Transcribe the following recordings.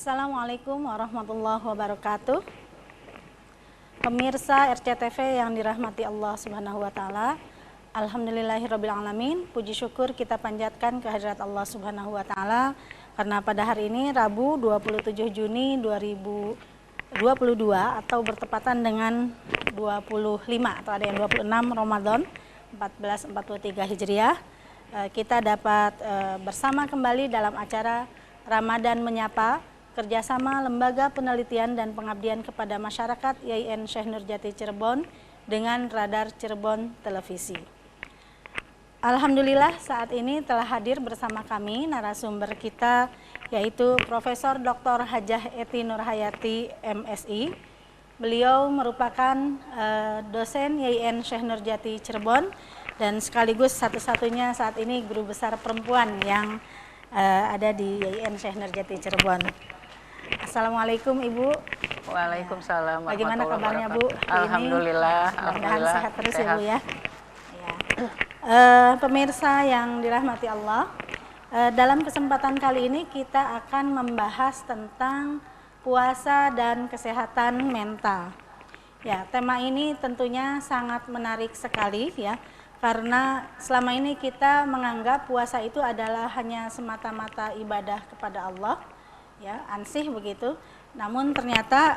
Assalamualaikum warahmatullahi wabarakatuh. Pemirsa RCTV yang dirahmati Allah Subhanahu wa taala. Alhamdulillahirabbil alamin. Puji syukur kita panjatkan kehadirat Allah Subhanahu wa taala karena pada hari ini Rabu 27 Juni 2022 atau bertepatan dengan 25 atau ada yang 26 Ramadan 1443 Hijriah, kita dapat bersama kembali dalam acara Ramadan Menyapa, kerjasama Lembaga Penelitian dan Pengabdian kepada Masyarakat YIN Syekh Nurjati Cirebon dengan Radar Cirebon Televisi. Alhamdulillah saat ini telah hadir bersama kami narasumber kita yaitu Profesor Dr. Hajah Ety Nurhayati MSI. Beliau merupakan dosen YIN Syekh Nurjati Cirebon dan sekaligus satu-satunya saat ini guru besar perempuan yang ada di YIN Syekh Nurjati Cirebon. Assalamualaikum Ibu. Waalaikumsalam. Bagaimana kabarnya Bu? Alhamdulillah. Mudah-mudahan sehat terus ya Bu ya. Pemirsa yang dirahmati Allah, dalam kesempatan kali ini kita akan membahas tentang puasa dan kesehatan mental. Ya, tema ini tentunya sangat menarik sekali ya, karena selama ini kita menganggap puasa itu adalah hanya semata-mata ibadah kepada Allah. Ya, ansih begitu. Namun ternyata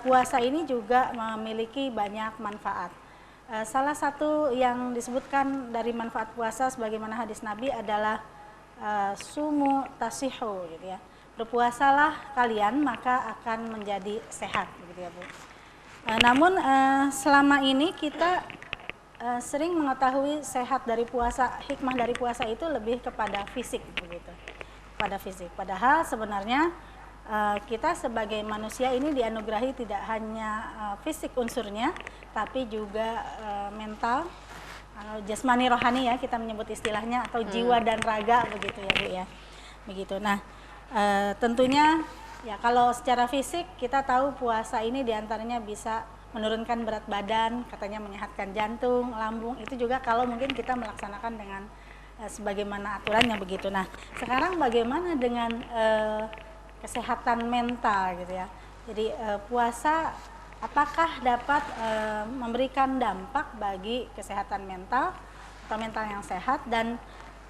puasa ini juga memiliki banyak manfaat. Salah satu yang disebutkan dari manfaat puasa sebagaimana hadis Nabi adalah sumu tasihu gitu ya. Berpuasalah kalian maka akan menjadi sehat gitu ya Bu. Namun selama ini kita sering mengetahui sehat dari puasa, hikmah dari puasa itu lebih kepada fisik begitu. Pada fisik. Padahal sebenarnya kita sebagai manusia ini dianugerahi tidak hanya fisik unsurnya, tapi juga mental, jasmani rohani ya kita menyebut istilahnya, atau jiwa dan raga begitu ya Bu ya. Begitu. Nah, tentunya ya kalau secara fisik kita tahu puasa ini diantaranya bisa menurunkan berat badan, katanya menyehatkan jantung, lambung, itu juga kalau mungkin kita melaksanakan dengan sebagaimana aturannya begitu. Nah, sekarang bagaimana dengan kesehatan mental gitu ya. Jadi puasa apakah dapat memberikan dampak bagi kesehatan mental atau mental yang sehat, dan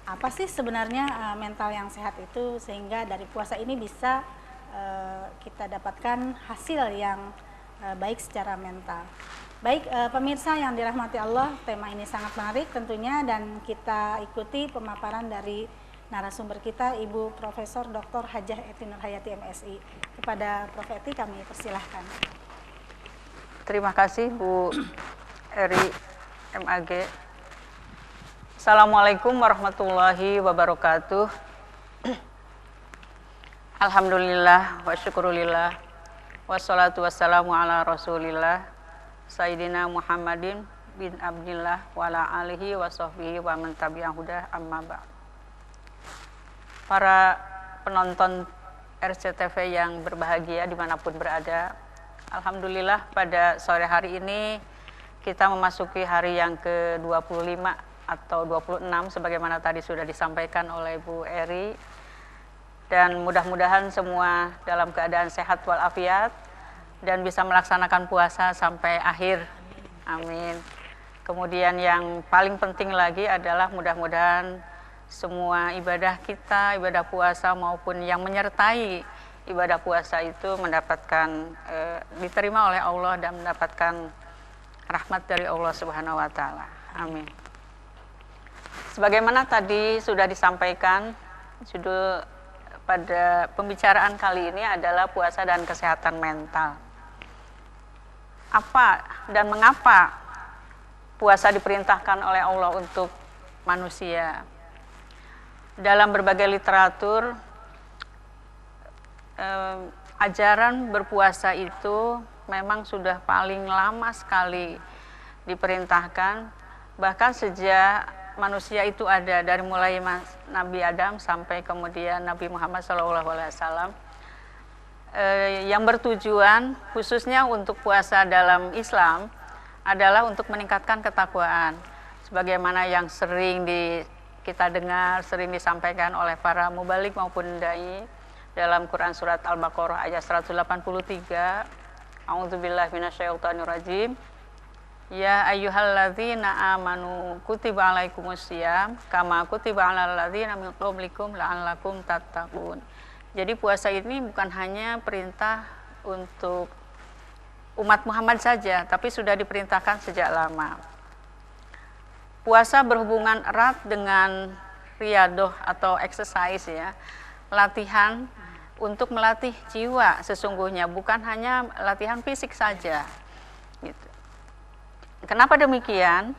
apa sih sebenarnya mental yang sehat itu sehingga dari puasa ini bisa kita dapatkan hasil yang baik secara mental. Baik pemirsa yang dirahmati Allah, tema ini sangat menarik tentunya dan kita ikuti pemaparan dari narasumber kita Ibu Profesor Dr. Hajah Ety Nurhayati MSI. Kepada Prof Ety kami persilahkan. Terima kasih Bu Eri MAG. Assalamualaikum warahmatullahi wabarakatuh. Alhamdulillah wa syukurillah wassalatu wassalamu ala rasulillah Sayyidina Muhammadin bin Abdillah wa ala alihi wa sahbihi wa man tabi'ah hudah amma ba'd. Para penonton RCTV yang berbahagia dimanapun berada, alhamdulillah pada sore hari ini kita memasuki hari yang ke-25 atau 26 sebagaimana tadi sudah disampaikan oleh Bu Eri, dan mudah-mudahan semua dalam keadaan sehat walafiat dan bisa melaksanakan puasa sampai akhir. Amin. Kemudian yang paling penting lagi adalah mudah-mudahan semua ibadah kita, ibadah puasa maupun yang menyertai ibadah puasa itu mendapatkan diterima oleh Allah dan mendapatkan rahmat dari Allah Subhanahu wa taala. Amin. Sebagaimana tadi sudah disampaikan, judul pada pembicaraan kali ini adalah puasa dan kesehatan mental. Apa dan mengapa puasa diperintahkan oleh Allah untuk manusia? Dalam berbagai literatur, ajaran berpuasa itu memang sudah paling lama sekali diperintahkan, bahkan sejak manusia itu ada, dari mulai Nabi Adam sampai kemudian Nabi Muhammad SAW, yang bertujuan khususnya untuk puasa dalam Islam adalah untuk meningkatkan ketakwaan, sebagaimana yang sering kita dengar, sering disampaikan oleh para mubalik maupun dai, dalam Quran surat Al-Baqarah ayat 183. A'udzubillahi minasyaitonirrajim. Ya ayyuhalladzina amanu kutiba alaikumusiyam kama kutiba alal ladzina min qablikum la'allakum tattaqun. Jadi puasa ini bukan hanya perintah untuk umat Muhammad saja, tapi sudah diperintahkan sejak lama. Puasa berhubungan erat dengan riyadoh atau exercise ya, latihan untuk melatih jiwa sesungguhnya, bukan hanya latihan fisik saja. Gitu. Kenapa demikian?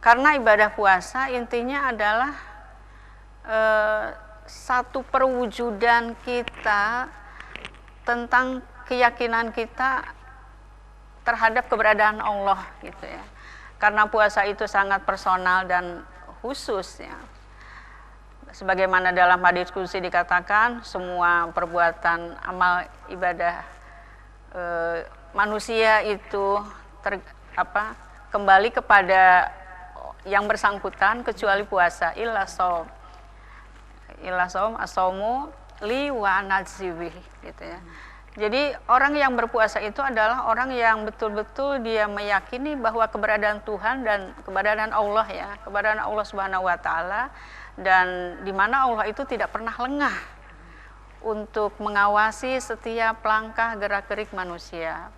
Karena ibadah puasa intinya adalah satu perwujudan kita tentang keyakinan kita terhadap keberadaan Allah gitu ya. Karena puasa itu sangat personal dan khusus ya. Sebagaimana dalam hadis qudsi dikatakan, semua perbuatan amal ibadah manusia itu kembali kepada yang bersangkutan kecuali puasa. Illa shaum as-shaumu li wa nadzibi gitu ya. Jadi orang yang berpuasa itu adalah orang yang betul-betul dia meyakini bahwa keberadaan Tuhan dan keberadaan Allah ya, keberadaan Allah Subhanahu wa taala, dan di mana Allah itu tidak pernah lengah untuk mengawasi setiap langkah gerak-gerik manusia.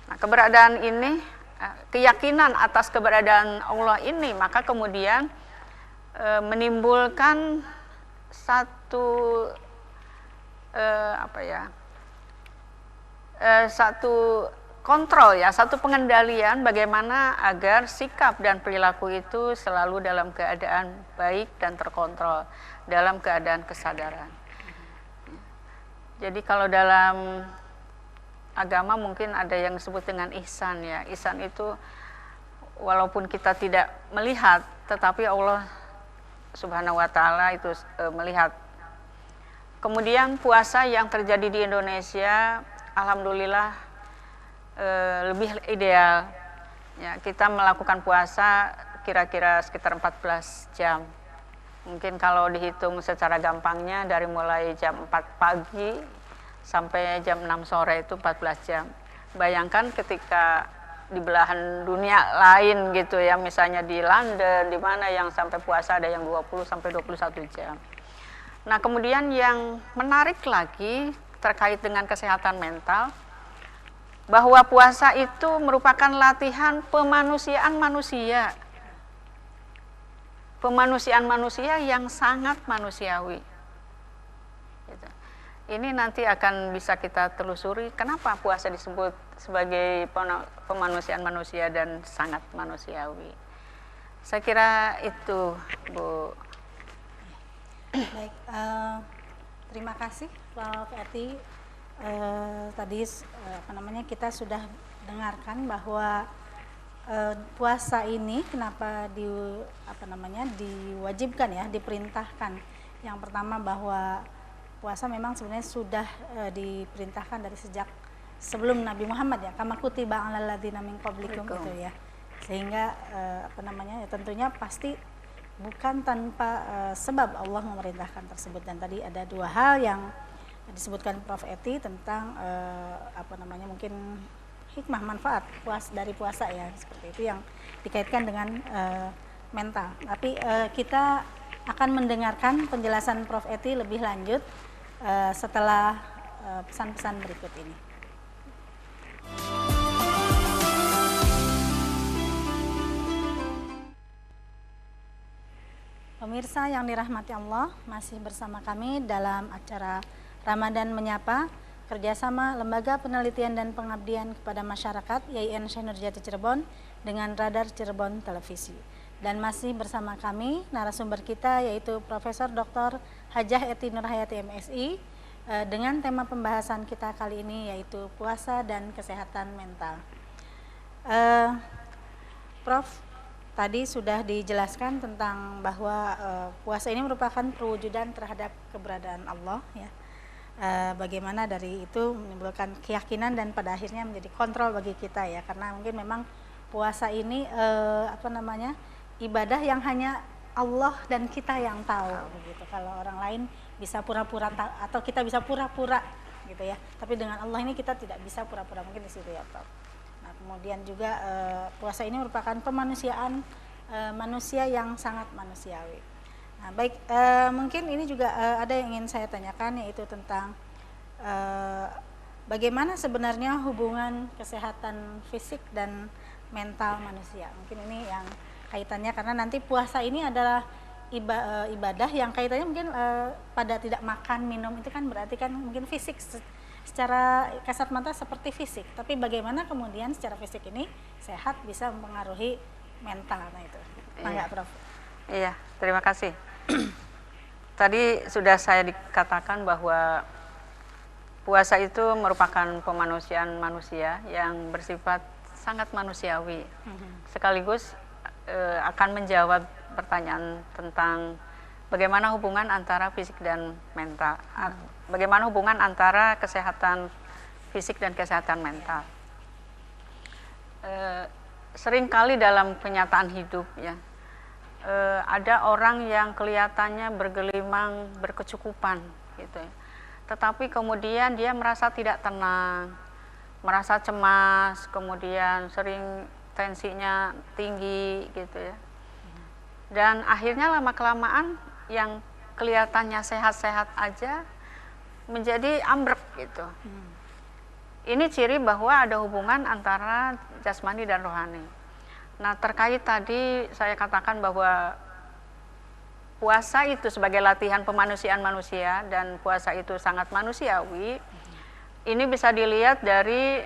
Nah, keberadaan ini, keyakinan atas keberadaan Allah ini, maka kemudian menimbulkan satu satu kontrol ya, satu pengendalian bagaimana agar sikap dan perilaku itu selalu dalam keadaan baik dan terkontrol, dalam keadaan kesadaran. Jadi kalau dalam agama mungkin ada yang disebut dengan ihsan ya. Ihsan itu walaupun kita tidak melihat, tetapi Allah Subhanahu wa taala itu melihat. Kemudian puasa yang terjadi di Indonesia alhamdulillah lebih ideal. Ya, kita melakukan puasa kira-kira sekitar 14 jam. Mungkin kalau dihitung secara gampangnya dari mulai jam 4 pagi sampai jam 6 sore itu 14 jam. Bayangkan ketika di belahan dunia lain gitu ya, misalnya di London, di mana yang sampai puasa ada yang 20 sampai 21 jam. Nah, kemudian yang menarik lagi terkait dengan kesehatan mental, bahwa puasa itu merupakan latihan pemanusiaan manusia. Pemanusiaan manusia yang sangat manusiawi. Gitu. Ini nanti akan bisa kita telusuri kenapa puasa disebut sebagai pemanusiaan manusia dan sangat manusiawi. Saya kira itu, Bu. Baik, terima kasih Prof. Eti. Tadi kita sudah dengarkan bahwa puasa ini kenapa diwajibkan ya, diperintahkan. Yang pertama bahwa puasa memang sebenarnya sudah diperintahkan dari sejak sebelum Nabi Muhammad ya, kama kutiba alal ladzina min qablikum gitu ya. Sehingga tentunya pasti bukan tanpa sebab Allah memerintahkan tersebut. Dan tadi ada dua hal yang disebutkan Prof. Eti tentang mungkin hikmah manfaat dari puasa ya, seperti itu yang dikaitkan dengan mental. Tapi kita akan mendengarkan penjelasan Prof. Eti lebih lanjut setelah pesan-pesan berikut ini. Pemirsa yang dirahmati Allah, masih bersama kami dalam acara Ramadan Menyapa, kerjasama Lembaga Penelitian dan Pengabdian kepada Masyarakat YIN Syekh Nurjati Cirebon dengan Radar Cirebon Televisi. Dan masih bersama kami narasumber kita yaitu Profesor Dr. Hajah Eti Nurhayati MSI dengan tema pembahasan kita kali ini yaitu puasa dan kesehatan mental. Prof, tadi sudah dijelaskan tentang bahwa puasa ini merupakan perwujudan terhadap keberadaan Allah ya. Bagaimana dari itu menimbulkan keyakinan dan pada akhirnya menjadi kontrol bagi kita ya, karena mungkin memang puasa ini ibadah yang hanya Allah dan kita yang tahu begitu. Kalau orang lain bisa pura-pura atau kita bisa pura-pura gitu ya. Tapi dengan Allah ini kita tidak bisa pura-pura, mungkin di situ ya Prof. Nah, kemudian juga puasa ini merupakan pemanusiaan manusia yang sangat manusiawi. Nah, baik, mungkin ini juga ada yang ingin saya tanyakan, yaitu tentang bagaimana sebenarnya hubungan kesehatan fisik dan mental manusia. Mungkin ini yang kaitannya, karena nanti puasa ini adalah ibadah yang kaitannya mungkin pada tidak makan minum, itu kan berarti kan mungkin fisik, secara kasat mata seperti fisik, tapi bagaimana kemudian secara fisik ini sehat bisa mempengaruhi mental. Nah itu enggak Prof? Iya, terima kasih. Tadi sudah saya dikatakan bahwa puasa itu merupakan pemanusiaan manusia yang bersifat sangat manusiawi, sekaligus akan menjawab pertanyaan tentang bagaimana hubungan antara fisik dan mental, bagaimana hubungan antara kesehatan fisik dan kesehatan mental. Seringkali dalam kenyataan hidup ya, ada orang yang kelihatannya bergelimang, berkecukupan gitu ya, tetapi kemudian dia merasa tidak tenang, merasa cemas, kemudian sering tensinya tinggi gitu ya. Dan akhirnya lama-kelamaan yang kelihatannya sehat-sehat aja menjadi ambruk gitu. Ini ciri bahwa ada hubungan antara jasmani dan rohani. Nah, terkait tadi saya katakan bahwa puasa itu sebagai latihan pemanusiaan manusia dan puasa itu sangat manusiawi. Ini bisa dilihat dari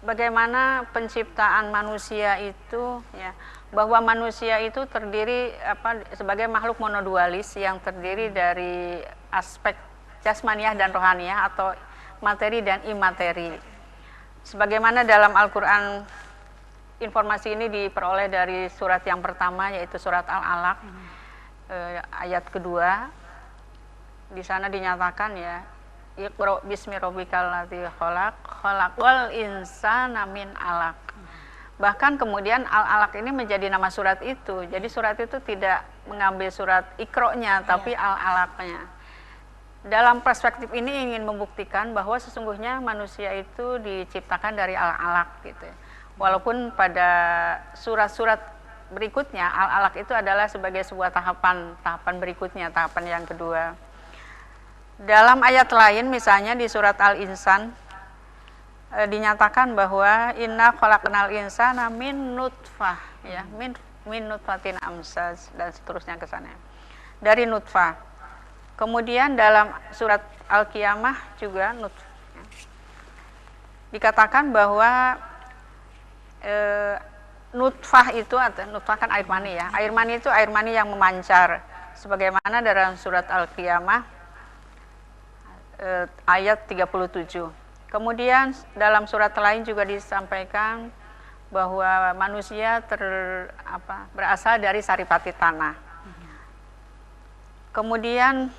bagaimana penciptaan manusia itu ya, bahwa manusia itu terdiri sebagai makhluk monodualis yang terdiri dari aspek jasmaniah dan rohaniah atau materi dan imateri. Sebagaimana dalam Al-Qur'an, informasi ini diperoleh dari surat yang pertama, yaitu surat Al-Alaq, ayat kedua. Di sana dinyatakan ya, Iqra bismi rabbikal ladzi khalaq, khalaqal insana min 'alaq. Bahkan kemudian Al-Alaq ini menjadi nama surat itu. Jadi surat itu tidak mengambil surat Iqra-nya, tapi Al-Alaq-nya. Dalam perspektif ini ingin membuktikan bahwa sesungguhnya manusia itu diciptakan dari Al-Alaq gitu. Walaupun pada surat-surat berikutnya Al-Alaq itu adalah sebagai sebuah tahapan berikutnya, tahapan yang kedua. Dalam ayat lain misalnya di surat Al-Insan dinyatakan bahwa inna khalaqnal insana min nutfah ya, min nutfatin amsaj dan seterusnya ke sana. Dari nutfah. Kemudian dalam surat Al-Qiyamah juga dikatakan bahwa nutfah itu, atau nutfah kan air mani ya. Air mani itu air mani yang memancar, sebagaimana dalam surat Al-Qiyamah ayat 37. Kemudian dalam surat lain juga disampaikan bahwa manusia berasal dari saripati tanah. Kemudian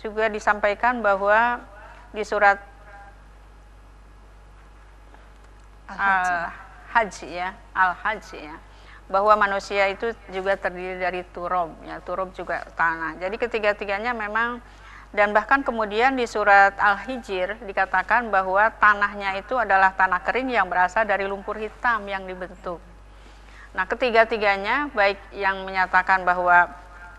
juga disampaikan bahwa di surat Al-Hajj ya, bahwa manusia itu juga terdiri dari turab ya, turab juga tanah. Jadi ketiga-tiganya memang. Dan bahkan kemudian di surat Al-Hijr dikatakan bahwa tanahnya itu adalah tanah kering yang berasal dari lumpur hitam yang dibentuk. Nah, ketiga-tiganya, baik yang menyatakan bahwa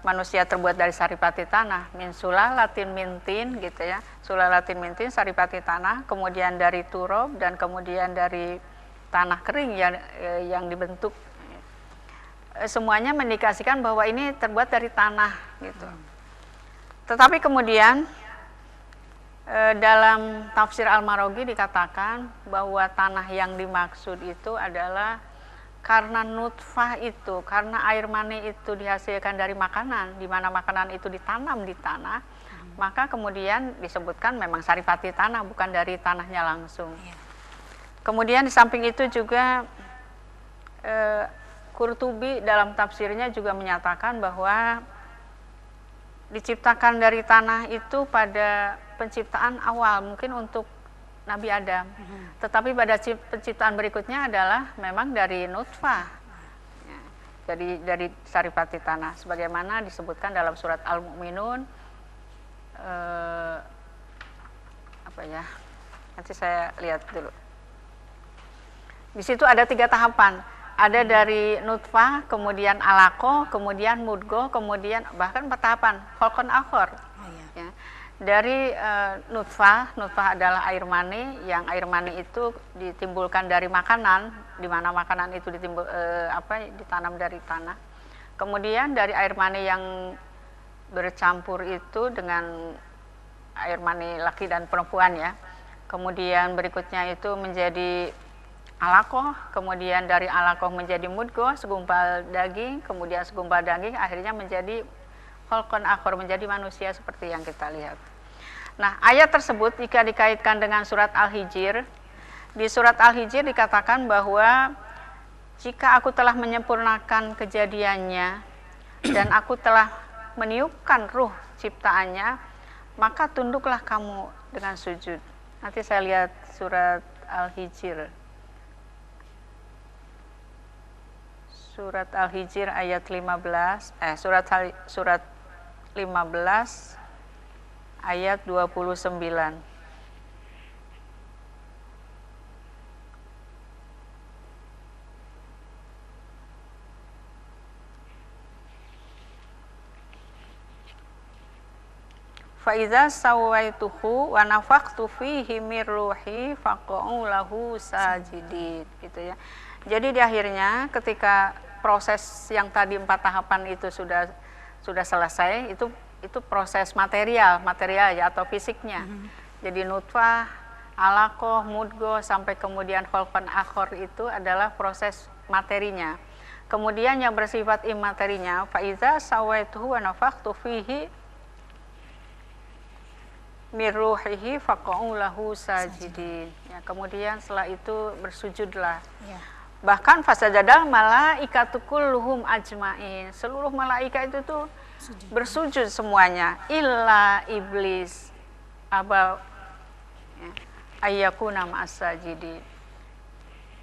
manusia terbuat dari saripati tanah, min sulalatin min tin gitu ya, sulalatin min tin, saripati tanah, kemudian dari turab, dan kemudian dari tanah kering yang dibentuk. Semuanya mendikasikan bahwa ini terbuat dari tanah gitu. Tetapi kemudian dalam tafsir Al-Maraghi dikatakan bahwa tanah yang dimaksud itu adalah karena nutfah itu, karena air mani itu dihasilkan dari makanan, di mana makanan itu ditanam di tanah, maka kemudian disebutkan memang saripati tanah, bukan dari tanahnya langsung. Kemudian di samping itu juga Qurtubi dalam tafsirnya juga menyatakan bahwa diciptakan dari tanah itu pada penciptaan awal mungkin untuk Nabi Adam, tetapi pada penciptaan berikutnya adalah memang dari nutfah ya, jadi dari saripati tanah, sebagaimana disebutkan dalam surat Al-Mu'minun apa ya? Nanti saya lihat dulu. Di situ ada 3 tahapan. Ada dari nutfah, kemudian alaqah, kemudian mudghah, kemudian bahkan 4 tahapan, khalqan akhar. Ya. Dari nutfah adalah air mani, yang air mani itu ditimbulkan dari makanan, di mana makanan itu ditanam dari tanah. Kemudian dari air mani yang bercampur itu dengan air mani laki dan perempuan ya. Kemudian berikutnya itu menjadi alaqah, kemudian dari alaqah menjadi mudghah, segumpal daging, kemudian segumpal daging akhirnya menjadi khalqan akhar, menjadi manusia seperti yang kita lihat. Nah, ayat tersebut jika dikaitkan dengan surat Al-Hijr, di surat Al-Hijr dikatakan bahwa jika aku telah menyempurnakan kejadiannya dan aku telah meniupkan ruh ciptaannya, maka tunduklah kamu dengan sujud. Nanti saya lihat surat Al-Hijr. Surat Al-Hijr ayat 15, surat 15 ayat 29. Faiza sawaituhu wa nafakhtu fihi mir ruhi faqa'u lahu sajidin, gitu ya. Jadi di akhirnya ketika proses yang tadi 4 tahapan itu sudah selesai, itu proses material ya atau fisiknya. Jadi nutfah, alaqah, mudghah sampai kemudian khalqan akhar itu adalah proses materinya. Kemudian yang bersifat imaterinya, faiza sawaituhu wa nafakhtu fihi mirruhihi faqa'u lahu sajidin. Ya, kemudian setelah itu bersujudlah. Ya. Bahkan fasajadal malaikatu kulluhum ajmain. Seluruh malaikat itu tuh bersujud semuanya, illa iblis aba ayyakuna ma'as-sajidin.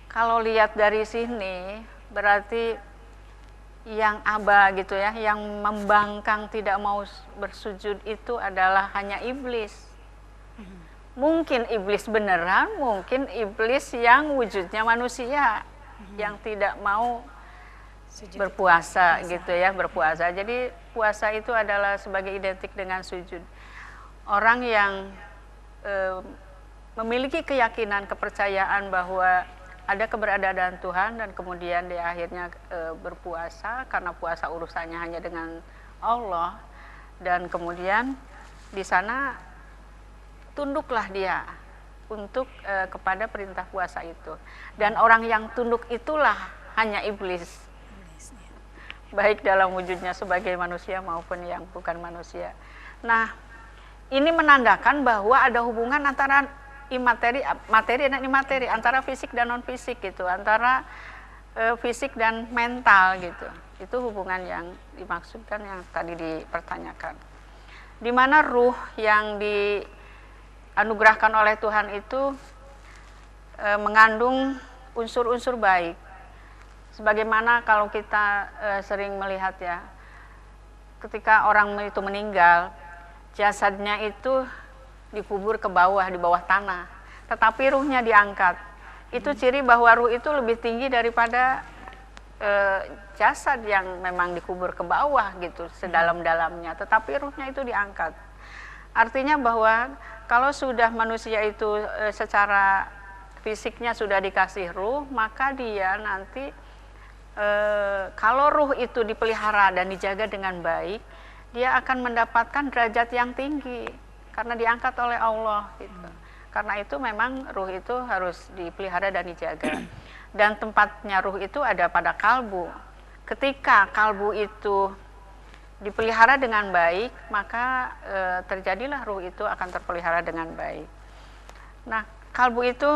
Kalau lihat dari sini berarti yang aba gitu ya, yang membangkang tidak mau bersujud itu adalah hanya iblis. Mungkin iblis beneran, mungkin iblis yang wujudnya manusia, yang tidak mau berpuasa gitu ya, berpuasa. Jadi puasa itu adalah sebagai identik dengan sujud. Orang yang memiliki keyakinan, kepercayaan bahwa ada keberadaan Tuhan dan kemudian dia akhirnya berpuasa karena puasa urusannya hanya dengan Allah, dan kemudian di sana tunduklah dia untuk kepada perintah puasa itu. Dan orang yang tunduk itulah hanya iblis, baik dalam wujudnya sebagai manusia maupun yang bukan manusia. Nah, ini menandakan bahwa ada hubungan antara materi dan imateri, antara fisik dan non fisik gitu, antara fisik dan mental gitu. Itu hubungan yang dimaksudkan yang tadi dipertanyakan. Di mana ruh yang dianugerahkan oleh Tuhan itu mengandung unsur-unsur baik. Sebagaimana kalau kita sering melihat ya, ketika orang itu meninggal, jasadnya itu dikubur ke bawah, di bawah tanah, tetapi ruhnya diangkat. Itu ciri bahwa ruh itu lebih tinggi daripada jasad yang memang dikubur ke bawah gitu, sedalam-dalamnya, tetapi ruhnya itu diangkat. Artinya bahwa kalau sudah manusia itu secara fisiknya sudah dikasih ruh, maka dia nanti kalau ruh itu dipelihara dan dijaga dengan baik, dia akan mendapatkan derajat yang tinggi karena diangkat oleh Allah gitu. Karena itu memang ruh itu harus dipelihara dan dijaga. Dan tempatnya ruh itu ada pada kalbu. Ketika kalbu itu dipelihara dengan baik, maka terjadilah ruh itu akan terpelihara dengan baik. Nah, kalbu itu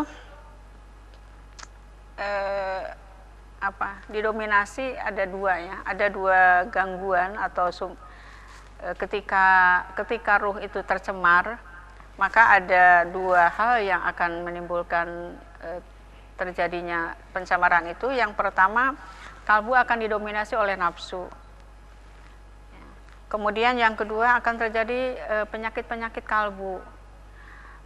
didominasi ada 2 ya, ada 2 gangguan atau ketika ruh itu tercemar, maka ada 2 hal yang akan menimbulkan terjadinya pencemaran itu. Yang pertama, kalbu akan didominasi oleh nafsu. Kemudian yang kedua akan terjadi penyakit-penyakit kalbu.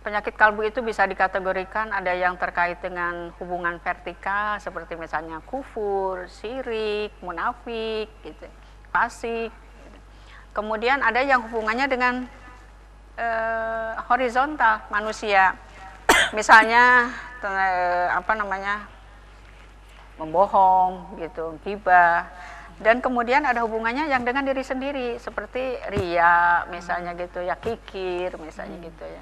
Penyakit kalbu itu bisa dikategorikan ada yang terkait dengan hubungan vertikal seperti misalnya kufur, syirik, munafik, gitu, fasik. Gitu. Kemudian ada yang hubungannya dengan horizontal manusia, misalnya membohong, gitu, ghibah. Dan kemudian ada hubungannya yang dengan diri sendiri seperti riya misalnya gitu ya, kikir misalnya gitu ya.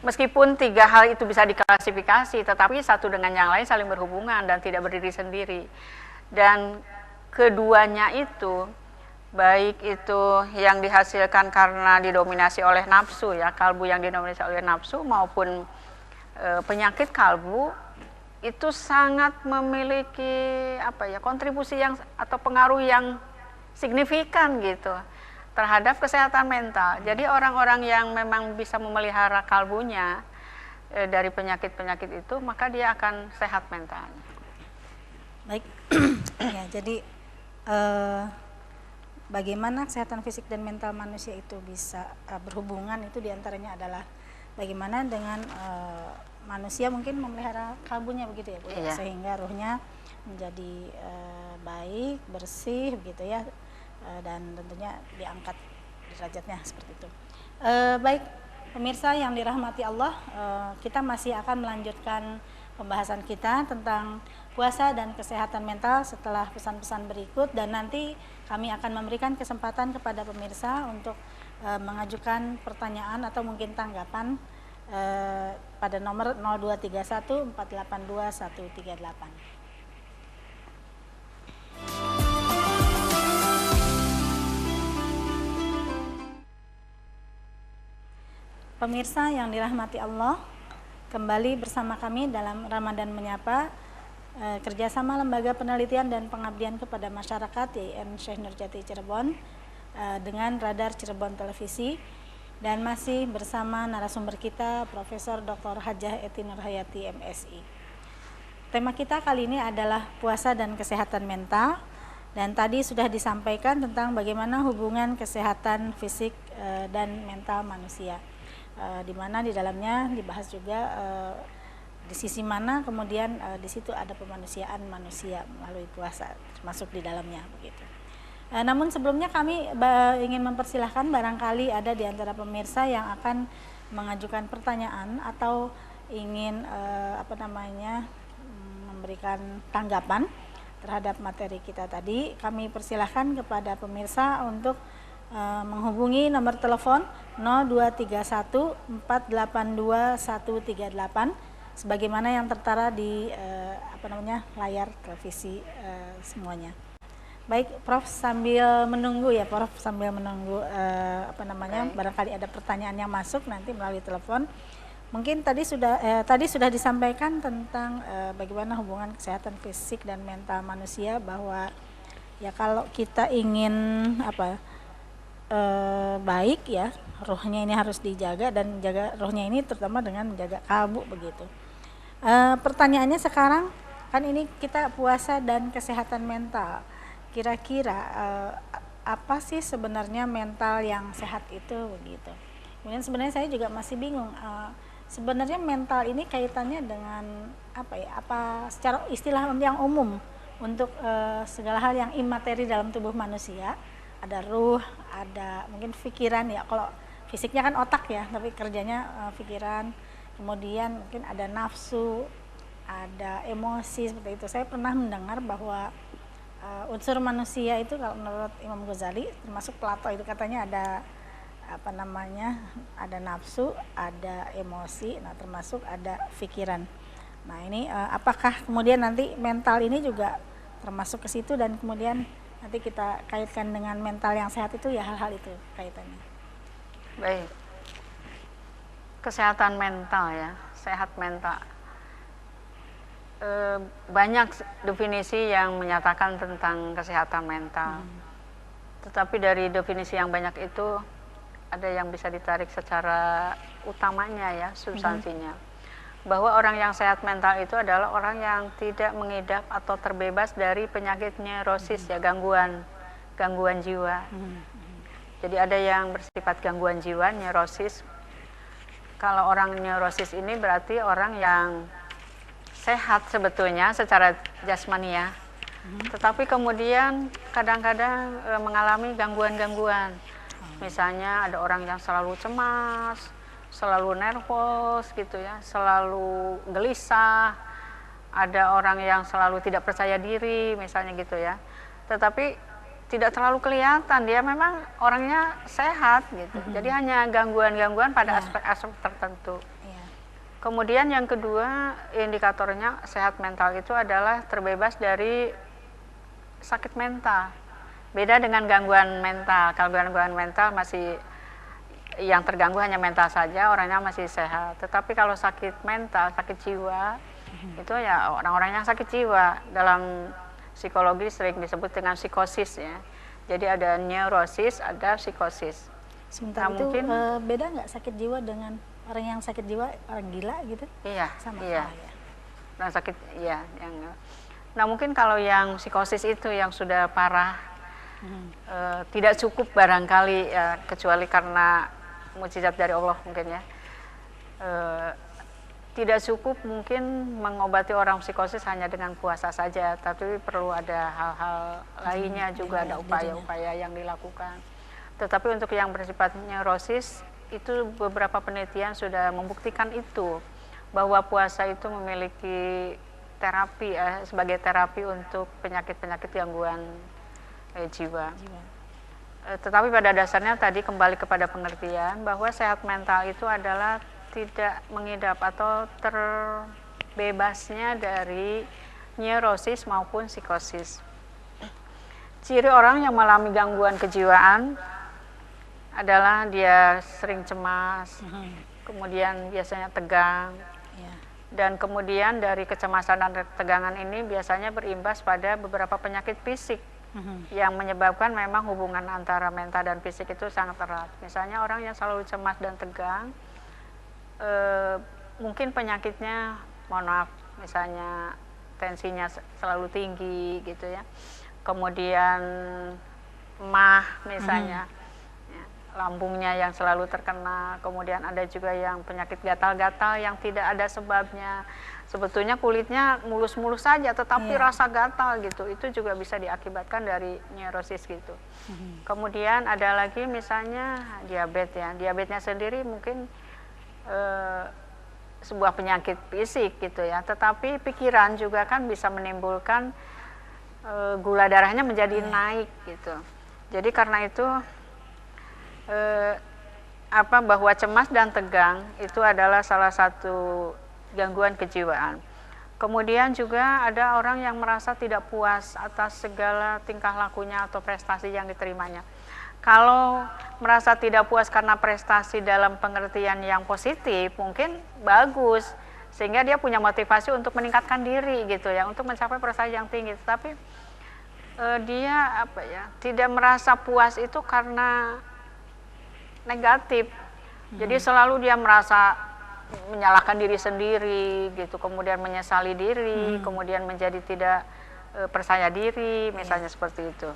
Meskipun tiga hal itu bisa diklasifikasi, tetapi satu dengan yang lain saling berhubungan dan tidak berdiri sendiri. Dan keduanya itu, baik itu yang dihasilkan karena didominasi oleh nafsu ya, kalbu yang didominasi oleh nafsu maupun penyakit kalbu, itu sangat memiliki kontribusi yang atau pengaruh yang signifikan gitu terhadap kesehatan mental. Jadi orang-orang yang memang bisa memelihara kalbunya dari penyakit-penyakit itu, maka dia akan sehat mentalnya. Baik, ya, jadi bagaimana kesehatan fisik dan mental manusia itu bisa berhubungan, itu diantaranya adalah bagaimana dengan manusia mungkin memelihara kalbunya begitu ya Bu, iya. Sehingga ruhnya menjadi baik, bersih begitu ya, dan tentunya diangkat derajatnya seperti itu. Baik pemirsa yang dirahmati Allah, kita masih akan melanjutkan pembahasan kita tentang puasa dan kesehatan mental setelah pesan-pesan berikut, dan nanti kami akan memberikan kesempatan kepada pemirsa untuk mengajukan pertanyaan atau mungkin tanggapan pada nomor 0231 482 138. Pemirsa yang dirahmati Allah, kembali bersama kami dalam Ramadan Menyapa, kerjasama Lembaga Penelitian dan Pengabdian kepada Masyarakat YIN Syekh Nurjati Cirebon dengan Radar Cirebon Televisi, dan masih bersama narasumber kita Profesor Dr. Hajah Eti Nurhayati MSI. Tema kita kali ini adalah puasa dan kesehatan mental, dan tadi sudah disampaikan tentang bagaimana hubungan kesehatan fisik dan mental manusia, di mana di dalamnya dibahas juga di sisi mana kemudian di situ ada pemanusiaan manusia melalui puasa termasuk di dalamnya begitu. Namun sebelumnya kami ingin mempersilahkan barangkali ada di antara pemirsa yang akan mengajukan pertanyaan atau ingin memberikan tanggapan terhadap materi kita tadi. Kami persilahkan kepada pemirsa untuk menghubungi nomor telepon 0231 482 138 sebagaimana yang tertera di layar televisi semuanya. Baik, Prof, sambil menunggu ya, barangkali ada pertanyaan yang masuk nanti melalui telepon. Mungkin tadi sudah disampaikan tentang bagaimana hubungan kesehatan fisik dan mental manusia, bahwa ya kalau kita ingin baik ya, rohnya ini harus dijaga, dan menjaga rohnya ini terutama dengan menjaga kalbu begitu. Pertanyaannya sekarang kan ini kita puasa dan kesehatan mental. Kira-kira apa sih sebenarnya mental yang sehat itu begitu. Kemudian sebenarnya saya juga masih bingung, sebenarnya mental ini kaitannya dengan apa secara istilah yang umum untuk segala hal yang imateri dalam tubuh manusia. Ada ruh, ada mungkin pikiran ya, kalau fisiknya kan otak ya, tapi kerjanya pikiran. Kemudian mungkin ada nafsu, ada emosi seperti itu. Saya pernah mendengar bahwa unsur manusia itu kalau menurut Imam Ghazali termasuk Plato itu katanya ada ada nafsu, ada emosi, nah termasuk ada pikiran. Nah ini apakah kemudian nanti mental ini juga termasuk ke situ, dan kemudian nanti kita kaitkan dengan mental yang sehat itu ya, hal-hal itu kaitannya. Baik, kesehatan mental ya, sehat mental. Banyak definisi yang menyatakan tentang kesehatan mental. Tetapi dari definisi yang banyak itu ada yang bisa ditarik secara utamanya ya, substansinya. Bahwa orang yang sehat mental itu adalah orang yang tidak mengidap atau terbebas dari penyakit neurosis ya, gangguan jiwa. Jadi ada yang bersifat gangguan jiwa, neurosis. Kalau orang neurosis ini berarti orang yang sehat sebetulnya secara jasmani ya. Tetapi kemudian kadang-kadang mengalami gangguan-gangguan. Misalnya ada orang yang selalu cemas, selalu nervous gitu ya, selalu gelisah. Ada orang yang selalu tidak percaya diri misalnya gitu ya. Tetapi tidak terlalu kelihatan, dia memang orangnya sehat gitu. Jadi hanya gangguan-gangguan pada aspek-aspek tertentu. Kemudian yang kedua, indikatornya sehat mental itu adalah terbebas dari sakit mental. Beda dengan gangguan mental. Kalau gangguan mental masih yang terganggu hanya mental saja, orangnya masih sehat. Tetapi kalau sakit mental, sakit jiwa, itu ya orang-orang yang sakit jiwa. Dalam psikologi sering disebut dengan psikosis ya. Jadi ada neurosis, ada psikosis. Sebentar, itu mungkin beda nggak sakit jiwa dengan orang yang sakit jiwa, orang gila gitu? Iya, sama iya. ya. Nah sakit, iya. Nah mungkin kalau yang psikosis itu yang sudah parah, tidak cukup barangkali ya, kecuali karena mukjizat dari Allah mungkin ya. Tidak cukup mungkin mengobati orang psikosis hanya dengan puasa saja, tapi perlu ada hal-hal lainnya juga, ada upaya-upaya yang dilakukan. Tetapi untuk yang bersifat neurosis, itu beberapa penelitian sudah membuktikan itu, bahwa puasa itu memiliki terapi sebagai terapi untuk penyakit-penyakit gangguan jiwa. Tetapi pada dasarnya tadi kembali kepada pengertian bahwa sehat mental itu adalah tidak mengidap atau terbebasnya dari neurosis maupun psikosis. Ciri orang yang mengalami gangguan kejiwaan adalah dia sering cemas, kemudian biasanya tegang, dan kemudian dari kecemasan dan ketegangan ini biasanya berimbas pada beberapa penyakit fisik yang menyebabkan memang hubungan antara mental dan fisik itu sangat erat. Misalnya orang yang selalu cemas dan tegang, mungkin penyakitnya, mohon maaf, misalnya tensinya selalu tinggi gitu ya, kemudian MAH misalnya, lambungnya yang selalu terkena, kemudian ada juga yang penyakit gatal-gatal yang tidak ada sebabnya, sebetulnya kulitnya mulus-mulus saja tetapi rasa gatal gitu, itu juga bisa diakibatkan dari neurosis gitu. Kemudian ada lagi misalnya diabetes ya, diabetesnya sendiri mungkin sebuah penyakit fisik gitu ya, tetapi pikiran juga kan bisa menimbulkan gula darahnya menjadi naik gitu. Jadi karena itu bahwa cemas dan tegang itu adalah salah satu gangguan kejiwaan. Kemudian juga ada orang yang merasa tidak puas atas segala tingkah lakunya atau prestasi yang diterimanya. Kalau merasa tidak puas karena prestasi dalam pengertian yang positif, mungkin bagus, sehingga dia punya motivasi untuk meningkatkan diri gitu ya, untuk mencapai prestasi yang tinggi. Tapi dia tidak merasa puas itu karena negatif. Jadi selalu dia merasa menyalahkan diri sendiri gitu, kemudian menyesali diri, kemudian menjadi tidak percaya diri, misalnya seperti itu.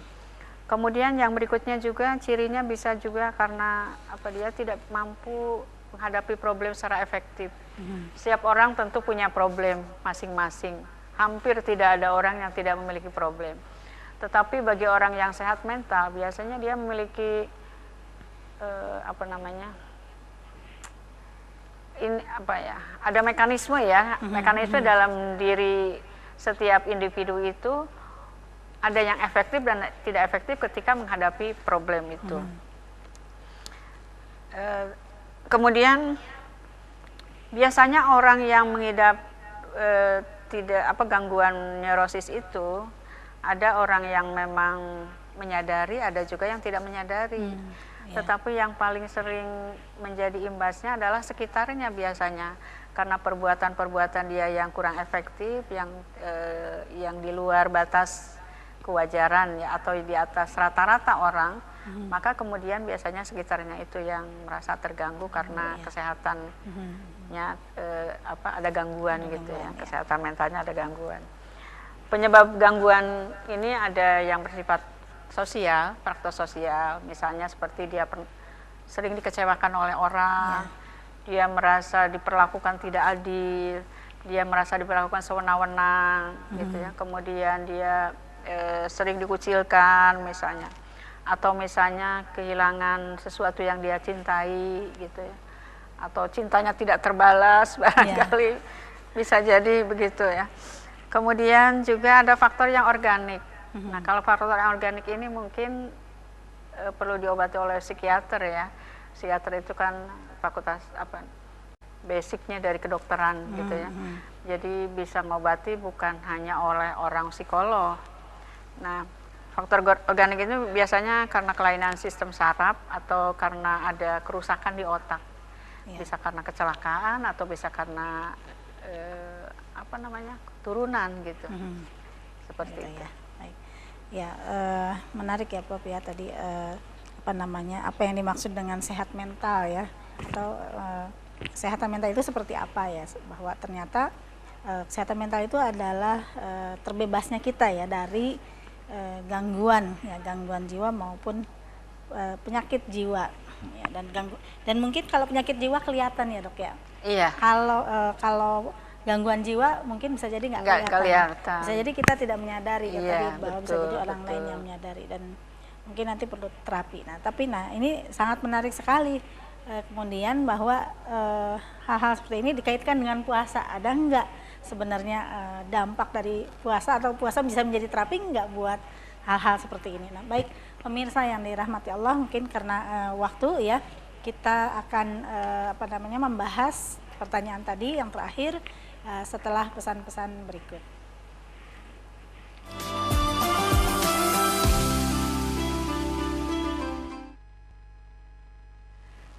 Kemudian yang berikutnya juga cirinya bisa juga karena dia tidak mampu menghadapi problem secara efektif. Setiap orang tentu punya problem masing-masing. Hampir tidak ada orang yang tidak memiliki problem. Tetapi bagi orang yang sehat mental, biasanya dia memiliki ada mekanisme ya, mekanisme dalam diri setiap individu itu. Ada yang efektif dan tidak efektif ketika menghadapi problem itu. Kemudian biasanya orang yang mengidap gangguan neurosis itu, ada orang yang memang menyadari, ada juga yang tidak menyadari. Tetapi yang paling sering menjadi imbasnya adalah sekitarnya biasanya, karena perbuatan-perbuatan dia yang kurang efektif, yang di luar batas kewajaran ya, atau di atas rata-rata orang, maka kemudian biasanya sekitarnya itu yang merasa terganggu karena kesehatannya ada gangguan gitu ya, kesehatan mentalnya ada gangguan. Penyebab gangguan ini ada yang bersifat sosial, faktor sosial, misalnya seperti dia sering dikecewakan oleh orang, dia merasa diperlakukan tidak adil, dia merasa diperlakukan sewenang-wenang, gitu ya. Kemudian dia sering dikucilkan misalnya, atau misalnya kehilangan sesuatu yang dia cintai, gitu ya, atau cintanya tidak terbalas barangkali, bisa jadi begitu ya. Kemudian juga ada faktor yang organik. Nah, kalau faktor yang organik ini mungkin perlu diobati oleh psikiater ya. Psikiater itu kan fakultas basicnya dari kedokteran gitu ya. Jadi bisa ngobati bukan hanya oleh orang psikolog. Nah, faktor organik itu biasanya karena kelainan sistem saraf atau karena ada kerusakan di otak. Bisa karena kecelakaan atau bisa karena turunan gitu. Seperti itu. Ya, menarik ya Prof ya tadi apa yang dimaksud dengan sehat mental ya, atau kesehatan mental itu seperti apa ya, bahwa ternyata kesehatan mental itu adalah terbebasnya kita ya dari gangguan jiwa maupun penyakit jiwa ya, dan mungkin kalau penyakit jiwa kelihatan ya Dok ya. Iya. Kalau gangguan jiwa mungkin bisa jadi nggak kelihatan. Bisa jadi kita tidak menyadari ya, tadi bahwa betul, bisa jadi orang lain yang menyadari dan mungkin nanti perlu terapi. Nah, ini sangat menarik sekali. Kemudian bahwa hal-hal seperti ini dikaitkan dengan puasa. Ada nggak sebenarnya dampak dari puasa, atau puasa bisa menjadi terapi nggak buat hal-hal seperti ini? Nah, baik pemirsa yang dirahmati Allah, mungkin karena waktu ya, kita akan membahas pertanyaan tadi yang terakhir setelah pesan-pesan berikut.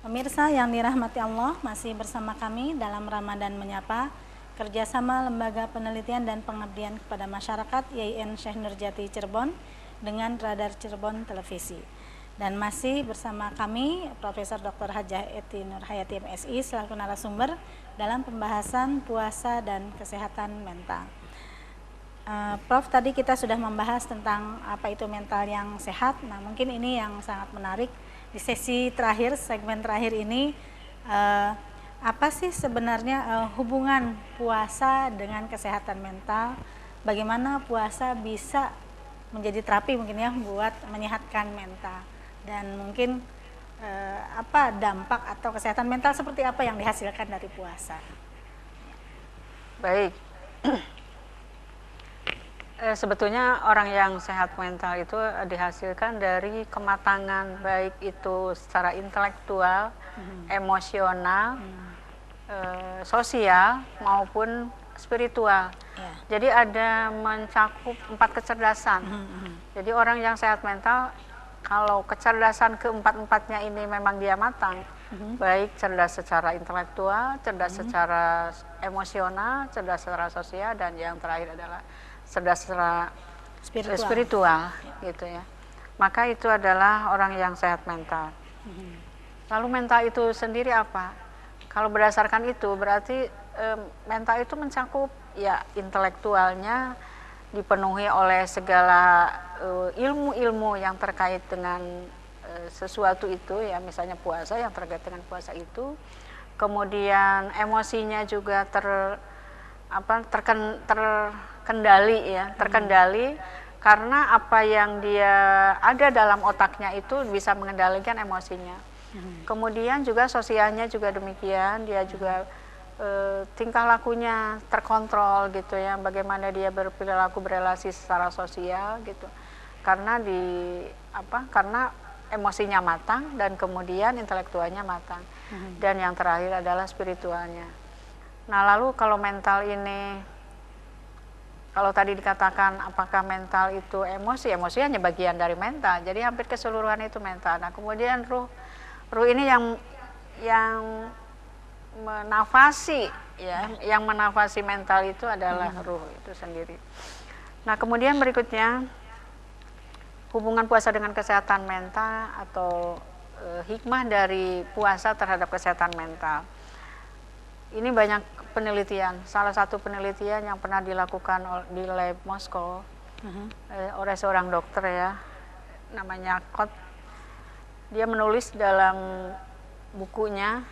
Pemirsa yang dirahmati Allah, masih bersama kami dalam Ramadan Menyapa, kerjasama Lembaga Penelitian dan Pengabdian kepada Masyarakat YIN Syekh Nurjati Cirebon dengan Radar Cirebon Televisi. Dan masih bersama kami Profesor Dr. Hajah Eti Nurhayati MSI selaku narasumber dalam pembahasan puasa dan kesehatan mental. Prof, tadi kita sudah membahas tentang apa itu mental yang sehat. Nah, mungkin ini yang sangat menarik di sesi terakhir, segmen terakhir ini, apa sih sebenarnya hubungan puasa dengan kesehatan mental? Bagaimana puasa bisa menjadi terapi mungkin ya buat menyehatkan mental? Dan mungkin apa dampak atau kesehatan mental seperti apa yang dihasilkan dari puasa? Baik. Sebetulnya orang yang sehat mental itu dihasilkan dari kematangan, baik itu secara intelektual, emosional, sosial maupun spiritual. Jadi ada mencakup 4 kecerdasan. Jadi orang yang sehat mental, kalau kecerdasan keempat-empatnya ini memang dia matang, baik cerdas secara intelektual, cerdas secara emosional, cerdas secara sosial, dan yang terakhir adalah cerdas secara spiritual gitu ya. Maka itu adalah orang yang sehat mental. Lalu mental itu sendiri apa? Kalau berdasarkan itu berarti mental itu mencakup ya intelektualnya dipenuhi oleh segala ilmu-ilmu yang terkait dengan sesuatu itu ya, misalnya puasa, yang terkait dengan puasa itu. Kemudian emosinya juga terkendali karena apa yang dia ada dalam otaknya itu bisa mengendalikan emosinya. Kemudian juga sosialnya juga demikian, dia juga tingkah lakunya terkontrol gitu ya, bagaimana dia berperilaku berelasi secara sosial gitu, karena karena emosinya matang dan kemudian intelektualnya matang. Dan yang terakhir adalah spiritualnya. Nah, lalu kalau mental ini, kalau tadi dikatakan apakah mental itu emosi hanya bagian dari mental, jadi hampir keseluruhan itu mental. Nah, kemudian ruh ini yang menafasi ya, yang menafasi mental itu adalah ruh itu sendiri. Nah, kemudian berikutnya hubungan puasa dengan kesehatan mental atau hikmah dari puasa terhadap kesehatan mental. Ini banyak penelitian. Salah satu penelitian yang pernah dilakukan di lab Moskow oleh seorang dokter ya, namanya Kot. Dia menulis dalam bukunya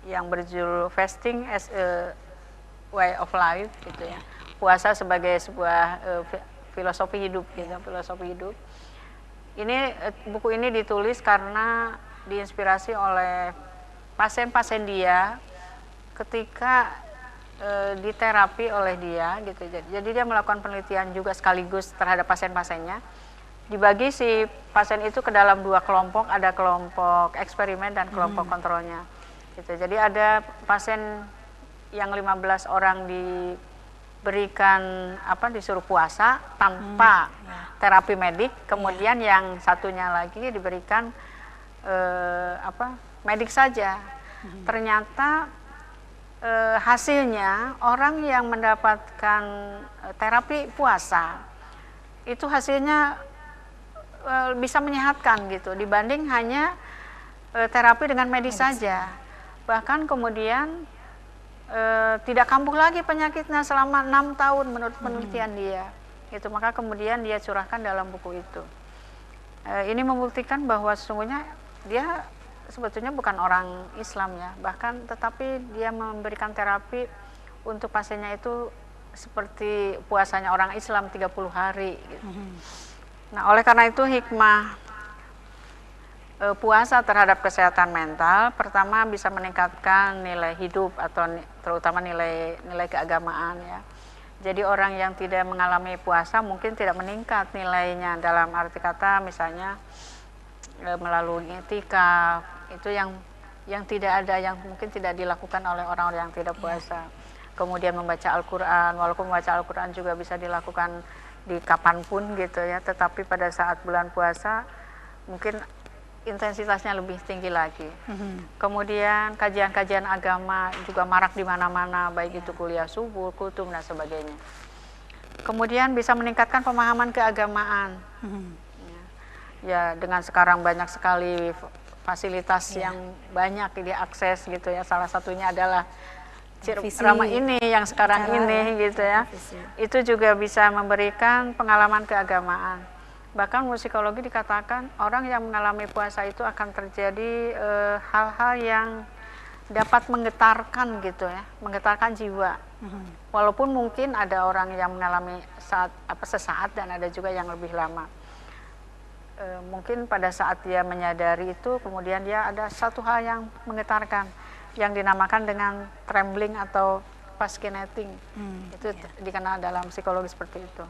yang berjudul Fasting as a Way of Life gitu ya. Puasa sebagai sebuah filosofi hidup gitu, filosofi hidup. Ini buku ini ditulis karena diinspirasi oleh pasien-pasien dia ketika diterapi oleh dia gitu. Jadi dia melakukan penelitian juga sekaligus terhadap pasien-pasiennya. Dibagi si pasien itu ke dalam 2 kelompok, ada kelompok eksperimen dan kelompok kontrolnya. Gitu. Jadi ada pasien yang 15 orang diberikan disuruh puasa tanpa terapi medik, kemudian yang satunya lagi diberikan medik saja. Ternyata hasilnya orang yang mendapatkan terapi puasa itu hasilnya bisa menyehatkan gitu dibanding hanya terapi dengan medis saja. Bahkan kemudian tidak kambuh lagi penyakitnya selama 6 tahun menurut penelitian dia. Gitu, maka kemudian dia curahkan dalam buku itu. Ini membuktikan bahwa sesungguhnya dia sebetulnya bukan orang Islam ya, bahkan tetapi dia memberikan terapi untuk pasiennya itu seperti puasanya orang Islam 30 hari gitu. Nah, oleh karena itu hikmah puasa terhadap kesehatan mental pertama bisa meningkatkan nilai hidup atau terutama nilai keagamaan ya. Jadi orang yang tidak mengalami puasa mungkin tidak meningkat nilainya, dalam arti kata misalnya melalui i'tikaf itu yang tidak ada, yang mungkin tidak dilakukan oleh orang-orang yang tidak puasa. Kemudian membaca Al-Quran, walaupun membaca Al-Quran juga bisa dilakukan di kapanpun gitu ya, tetapi pada saat bulan puasa mungkin intensitasnya lebih tinggi lagi. Kemudian kajian-kajian agama juga marak di mana-mana, baik itu kuliah subuh, kutub dan sebagainya. Kemudian bisa meningkatkan pemahaman keagamaan. Ya, dengan sekarang banyak sekali fasilitas yang banyak diakses gitu ya. Salah satunya adalah Rama ini yang sekarang ini gitu ya. Itu juga bisa memberikan pengalaman keagamaan. Bahkan musikologi dikatakan orang yang mengalami puasa itu akan terjadi hal-hal yang dapat menggetarkan gitu ya, menggetarkan jiwa. Walaupun mungkin ada orang yang mengalami sesaat dan ada juga yang lebih lama. Mungkin pada saat dia menyadari itu, kemudian dia ada satu hal yang menggetarkan, yang dinamakan dengan trembling atau fascinating. Itu dikenal dalam psikologi seperti itu.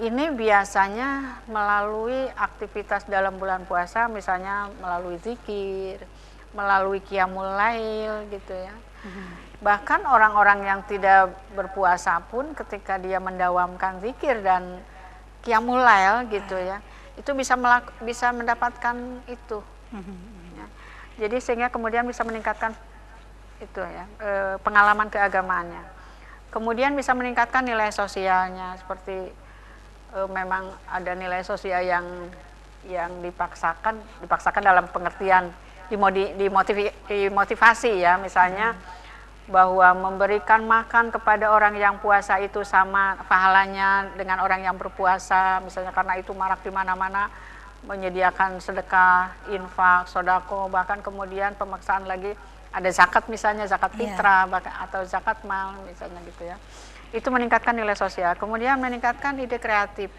Ini biasanya melalui aktivitas dalam bulan puasa, misalnya melalui zikir, melalui qiyamul lail gitu ya. Bahkan orang-orang yang tidak berpuasa pun ketika dia mendawamkan zikir dan qiyamul lail gitu ya, itu bisa mendapatkan itu. Ya. Jadi sehingga kemudian bisa meningkatkan itu ya, pengalaman keagamaannya. Kemudian bisa meningkatkan nilai sosialnya, seperti memang ada nilai sosial yang dipaksakan dalam pengertian dimotivasi ya, misalnya bahwa memberikan makan kepada orang yang puasa itu sama pahalanya dengan orang yang berpuasa, misalnya karena itu marak di mana-mana menyediakan sedekah, infak, sodako, bahkan kemudian pemaksaan lagi ada zakat, misalnya zakat fitrah atau zakat mal misalnya gitu ya. Itu meningkatkan nilai sosial. Kemudian meningkatkan ide kreatif.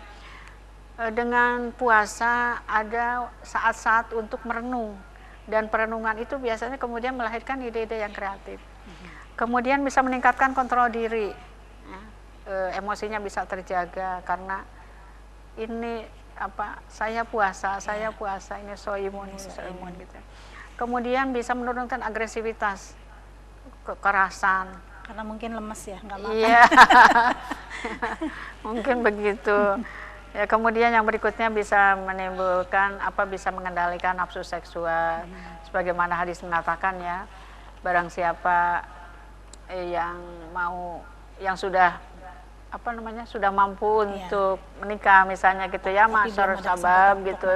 Dengan puasa ada saat-saat untuk merenung, dan perenungan itu biasanya kemudian melahirkan ide-ide yang kreatif. Kemudian bisa meningkatkan kontrol diri, ya. Emosinya bisa terjaga karena ini saya puasa ini soimun gitu. Kemudian bisa menurunkan agresivitas, kekerasan. Karena mungkin lemes ya, nggak makan. Iya, mungkin begitu. Ya, kemudian yang berikutnya bisa menimbulkan bisa mengendalikan nafsu seksual. Sebagaimana hadis mengatakan ya, barang siapa yang sudah sudah mampu untuk menikah misalnya gitu ya, masyar sabab gitu.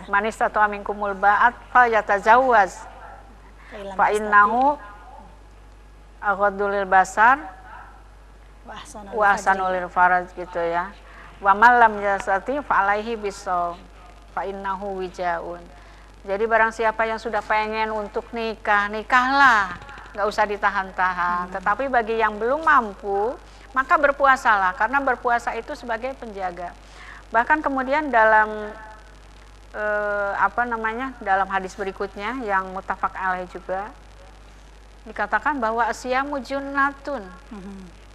Manis atau aminkumul ba'at fal yatazawwaz. Fa innahu aghadulil basar wa ahsanul faraj gitu ya. Wa malam yastati fa alaihi bisawm fa innahu wijaun. Jadi barang siapa yang sudah pengen untuk nikah, nikahlah, nggak usah ditahan-tahan. Tetapi bagi yang belum mampu, maka berpuasalah, karena berpuasa itu sebagai penjaga. Bahkan kemudian dalam dalam hadis berikutnya yang muttafaq alaih juga dikatakan bahwa asyamu junnatun.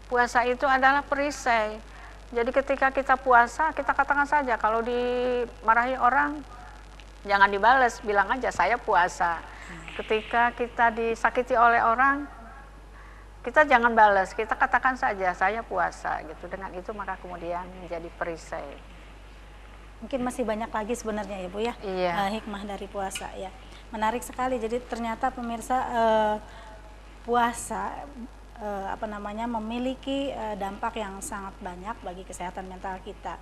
Puasa itu adalah perisai. Jadi ketika kita puasa, kita katakan saja kalau dimarahi orang, jangan dibales, bilang aja saya puasa. Ketika kita disakiti oleh orang, kita jangan balas, kita katakan saja saya puasa gitu. Dengan itu maka kemudian menjadi perisai. Mungkin masih banyak lagi sebenarnya ya Bu ya, Iya. hikmah dari puasa ya. Menarik sekali. Jadi ternyata pemirsa, puasa memiliki dampak yang sangat banyak bagi kesehatan mental kita.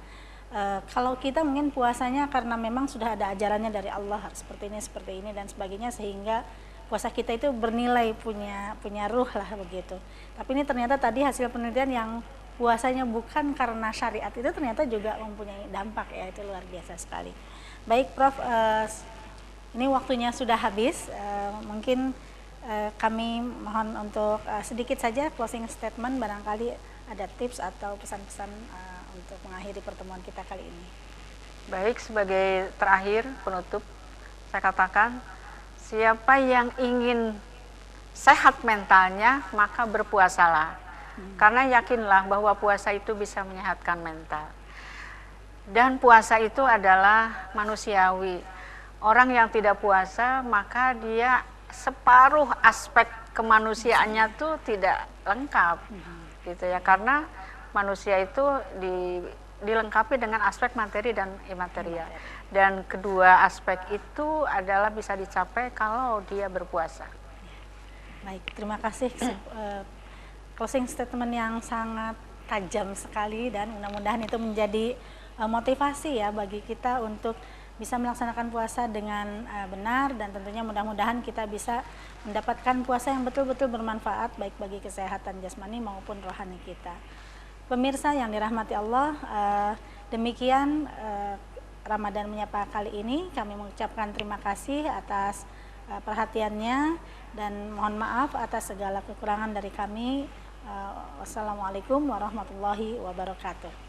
Kalau kita mungkin puasanya karena memang sudah ada ajarannya dari Allah harus seperti ini dan sebagainya, sehingga puasa kita itu bernilai, punya ruh lah begitu. Tapi ini ternyata tadi hasil penelitian yang puasanya bukan karena syariat itu ternyata juga mempunyai dampak ya, itu luar biasa sekali. Baik Prof, ini waktunya sudah habis, mungkin kami mohon untuk sedikit saja closing statement, barangkali ada tips atau pesan-pesan untuk mengakhiri pertemuan kita kali ini. Baik, sebagai terakhir penutup saya katakan, siapa yang ingin sehat mentalnya maka berpuasalah. Karena yakinlah bahwa puasa itu bisa menyehatkan mental. Dan puasa itu adalah manusiawi. Orang yang tidak puasa maka dia separuh aspek kemanusiaannya tuh tidak lengkap. Gitu ya, karena manusia itu dilengkapi dengan aspek materi dan imaterial. Dan kedua aspek itu adalah bisa dicapai kalau dia berpuasa. Baik, terima kasih. Closing statement yang sangat tajam sekali, dan mudah-mudahan itu menjadi motivasi ya bagi kita untuk bisa melaksanakan puasa dengan benar, dan tentunya mudah-mudahan kita bisa mendapatkan puasa yang betul-betul bermanfaat baik bagi kesehatan jasmani maupun rohani kita. Pemirsa yang dirahmati Allah, demikian Ramadan Menyapa kali ini. Kami mengucapkan terima kasih atas perhatiannya dan mohon maaf atas segala kekurangan dari kami. Wassalamualaikum warahmatullahi wabarakatuh.